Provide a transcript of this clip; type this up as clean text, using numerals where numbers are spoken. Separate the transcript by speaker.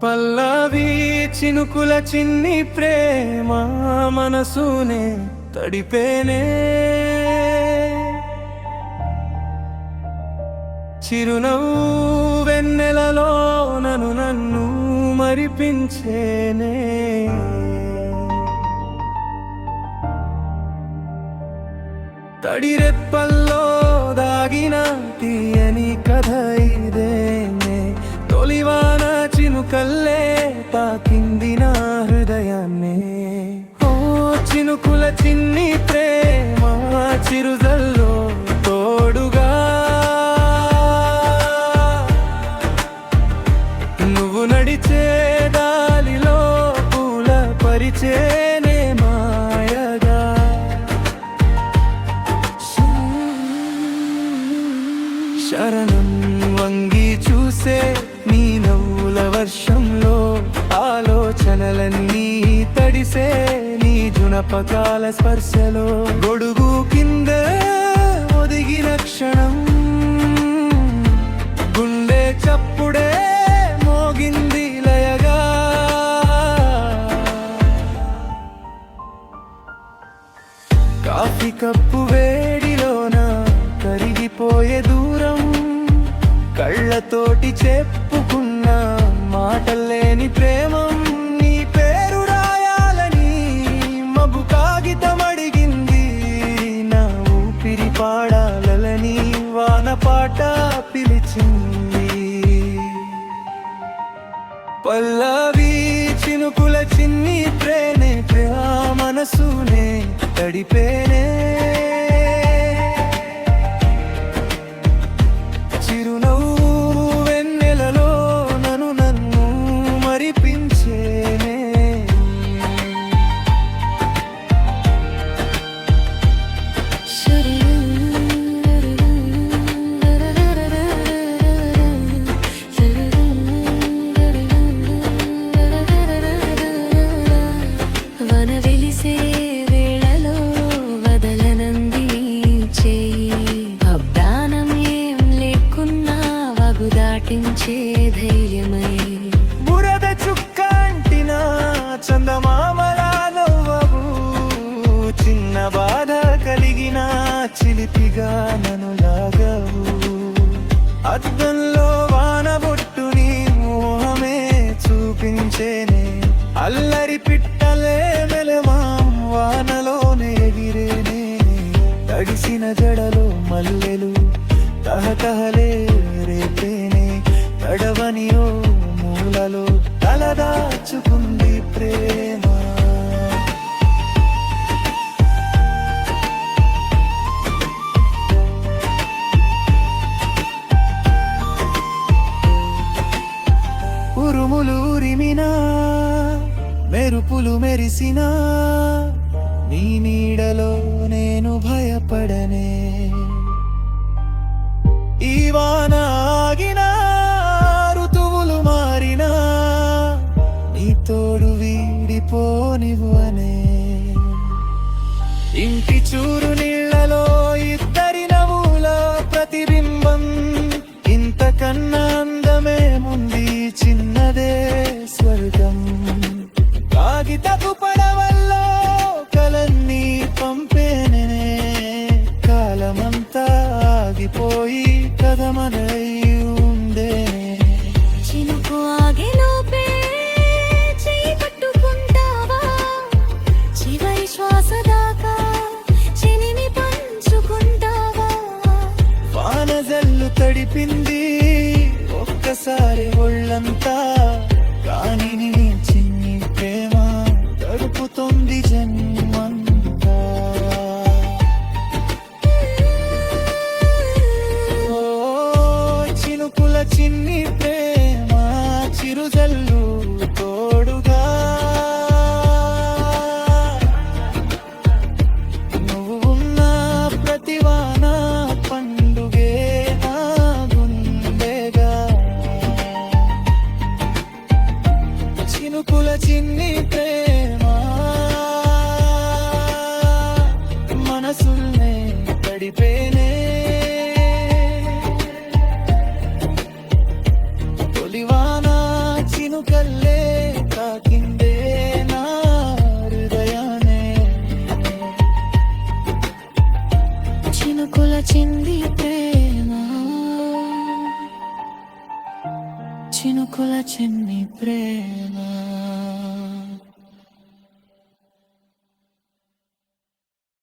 Speaker 1: పల్లవి చినుకుల చిన్ని ప్రేమ మనసునే తడిపేనే చిరునవ్వు వెన్నెలలో నన్ను మరిపించేనే తడి రెప్పల్లో దాగిన తీయని కథ ఇదేనే తొలివాన చినుకల్లే తాకింది నా హృదయాన్నే ఓ చినుకుల చిన్ని ప్రేమ చిరుజల్లో తోడుగా నువ్వు నడిచే దాలిలో పూల పరిచేనే మాయగా శరణం వంగి చూసే నీ నవ్వుల వర్షంలో ఆలోచనలన్నీ తడిసే నీ జునపకాల స్పర్శలో గొడుగు కింద ఒదిగిన క్షణం గుండె చప్పుడే మోగింది లయగా కాఫీ కప్పు వేడిలోన కరిగిపోయే దూరం కళ్ళతోటి చెప్పుకున్న మాటల్లేని ప్రేమం నీ పేరు రాయాలని మబ్బు కాగితం అడిగింది నా ఊపిరి పాడాలని వాన పాట పిలిచింది పల్లవి చినుకుల చిన్ని ప్రేమే మనసునే తడిపేనే ధైర్యమై బురద చుక్క అంటినా చందమామలా నవ్వవు చిన్న బాధ కలిగిన చిలిపిగా నన్ను లాగవు అద్దంలో వాన బొట్టుని మోహమే చూపించేనే అల్లరి పిట్టలే మెలమాం వానలోనే ఎగిరేనే తడిసిన జడలో మల్లెలు తహతహలే రేపేనే తడవనియో మూలలో తలదాచుకుంది ప్రేమ ఉరుములు ఉరిమినా మెరుపులు మెరిసినా నీ నీడలో నేను భయపడనే ఈ వాన ఆగినా ఋతువులు మారినా నీ తోడు వీడిపోనివ్వనే ఇంటి చూరు నీళ్లలో ఇద్దరి నవ్వుల ప్రతిబింబం ఇంతకన్నా అందమే ముందు చిన్నదే స్వర్గం కాగితపు పడవల్లో కలన్నీ పంపేనే కాలమంతా ఆగిపోయి కదమనై ఉందే
Speaker 2: చినుకు ఆగేలోపే చెయ్యి పట్టుకుంటావా చివరి శ్వాస దాకా చెలిమి పంచుకుంటావా
Speaker 1: వాన జల్లు తడిపింది ఒక్కసారి ఒళ్ళంతా కాని నీ చిన్ని ప్రేమ తడుపుతోంది జన్మంతా చినుకుల చిన్ని ప్రేమ చిరుజల్లు తోడుగా నువ్వు ఉన్న ప్రతివాన పండుగే నా గుండెగా
Speaker 2: చిన్ని ప్రేమ
Speaker 1: చినుకుల చిన్ని ప్రేమ